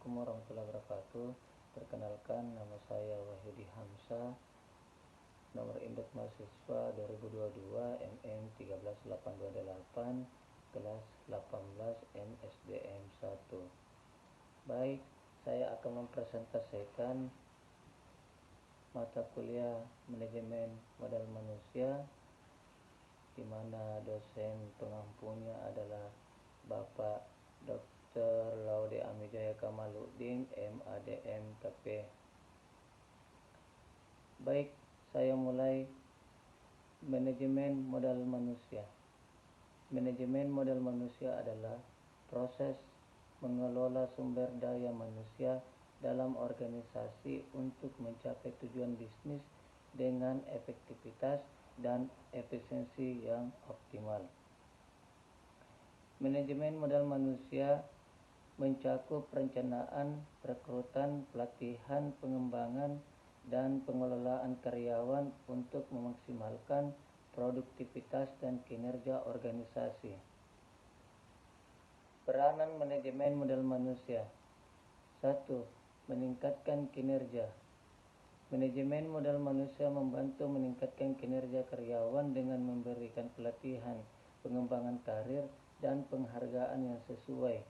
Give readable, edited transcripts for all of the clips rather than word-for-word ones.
Assalamualaikum warahmatullahi wabarakatuh. Perkenalkan, nama saya Wahyudi Hamzah. Nomor induk mahasiswa 2022 MM 13828, kelas 18 MSDM 1. Baik, saya akan mempresentasikan mata kuliah manajemen modal manusia, di mana dosen pengampunya adalah Bapak Dr. Laude Amijaya Kamaluddin, MADM KP. Baik, saya mulai. Manajemen modal manusia. Manajemen modal manusia adalah proses mengelola sumber daya manusia dalam organisasi untuk mencapai tujuan bisnis dengan efektivitas dan efisiensi yang optimal. Manajemen modal manusia mencakup perencanaan, perekrutan, pelatihan, pengembangan, dan pengelolaan karyawan untuk memaksimalkan produktivitas dan kinerja organisasi. Peranan manajemen modal manusia. 1. Meningkatkan kinerja. Manajemen modal manusia membantu meningkatkan kinerja karyawan dengan memberikan pelatihan, pengembangan karir, dan penghargaan yang sesuai.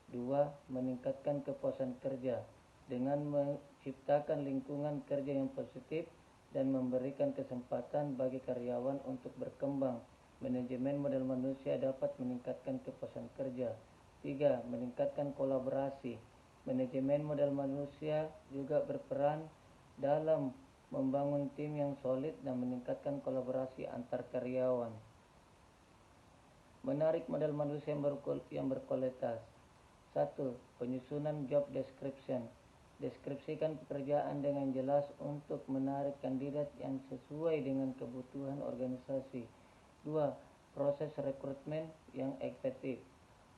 2. Meningkatkan kepuasan kerja dengan menciptakan lingkungan kerja yang positif dan memberikan kesempatan bagi karyawan untuk berkembang. Manajemen modal manusia dapat meningkatkan kepuasan kerja. 3. Meningkatkan kolaborasi. Manajemen modal manusia juga berperan dalam membangun tim yang solid dan meningkatkan kolaborasi antar karyawan. Menarik modal manusia yang berkualitas. 1. Penyusunan job description. Deskripsikan pekerjaan dengan jelas untuk menarik kandidat yang sesuai dengan kebutuhan organisasi. 2. Proses rekrutmen yang efektif.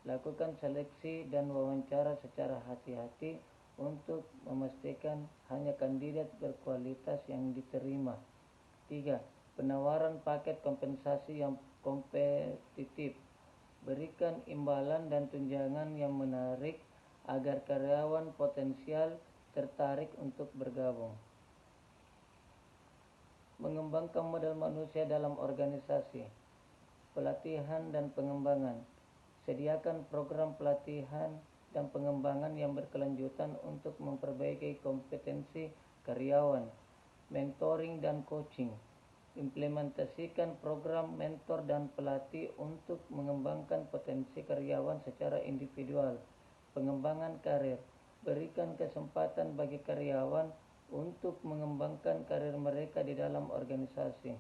Lakukan seleksi dan wawancara secara hati-hati untuk memastikan hanya kandidat berkualitas yang diterima. 3. Penawaran paket kompensasi yang kompetitif. Berikan imbalan dan tunjangan yang menarik agar karyawan potensial tertarik untuk bergabung. Mengembangkan modal manusia dalam organisasi. Pelatihan dan pengembangan. Sediakan program pelatihan dan pengembangan yang berkelanjutan untuk memperbaiki kompetensi karyawan. Mentoring dan coaching. Implementasikan program mentor dan pelatih untuk mengembangkan potensi karyawan secara individual. Pengembangan karir. Berikan kesempatan bagi karyawan untuk mengembangkan karir mereka di dalam organisasi.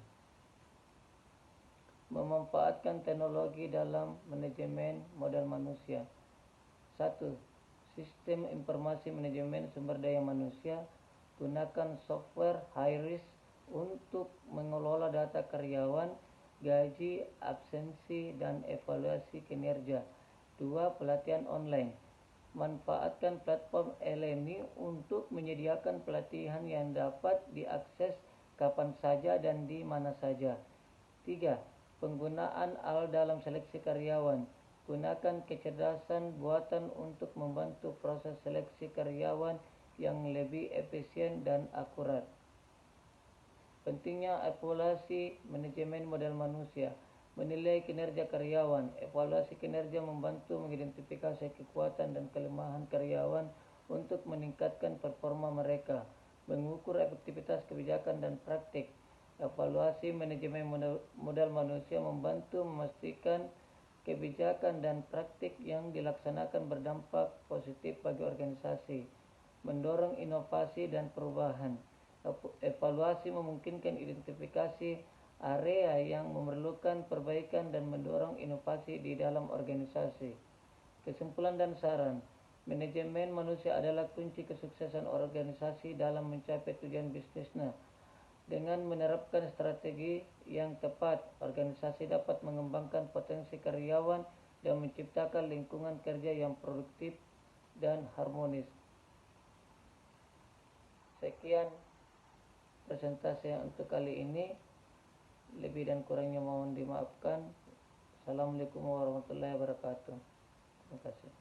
Memanfaatkan teknologi dalam manajemen modal manusia. 1. Sistem informasi manajemen sumber daya manusia. Gunakan software HighRisk untuk mengelola data karyawan, gaji, absensi, dan evaluasi kinerja. 2. Pelatihan online. Manfaatkan platform e-learning untuk menyediakan pelatihan yang dapat diakses kapan saja dan di mana saja. 3. Penggunaan AI dalam seleksi karyawan. Gunakan kecerdasan buatan untuk membantu proses seleksi karyawan yang lebih efisien dan akurat. Pentingnya evaluasi manajemen modal manusia. Menilai kinerja karyawan. Evaluasi kinerja membantu mengidentifikasi kekuatan dan kelemahan karyawan untuk meningkatkan performa mereka. Mengukur efektivitas kebijakan dan praktik. Evaluasi manajemen modal manusia membantu memastikan kebijakan dan praktik yang dilaksanakan berdampak positif bagi organisasi. Mendorong inovasi dan perubahan. Evaluasi memungkinkan identifikasi area yang memerlukan perbaikan dan mendorong inovasi di dalam organisasi. Kesimpulan dan saran. Manajemen manusia adalah kunci kesuksesan organisasi dalam mencapai tujuan bisnisnya. Dengan menerapkan strategi yang tepat, organisasi dapat mengembangkan potensi karyawan dan menciptakan lingkungan kerja yang produktif dan harmonis. Sekian presentasi untuk kali ini. Lebih dan kurangnya mohon dimaafkan. Assalamualaikum warahmatullahi wabarakatuh. Terima kasih.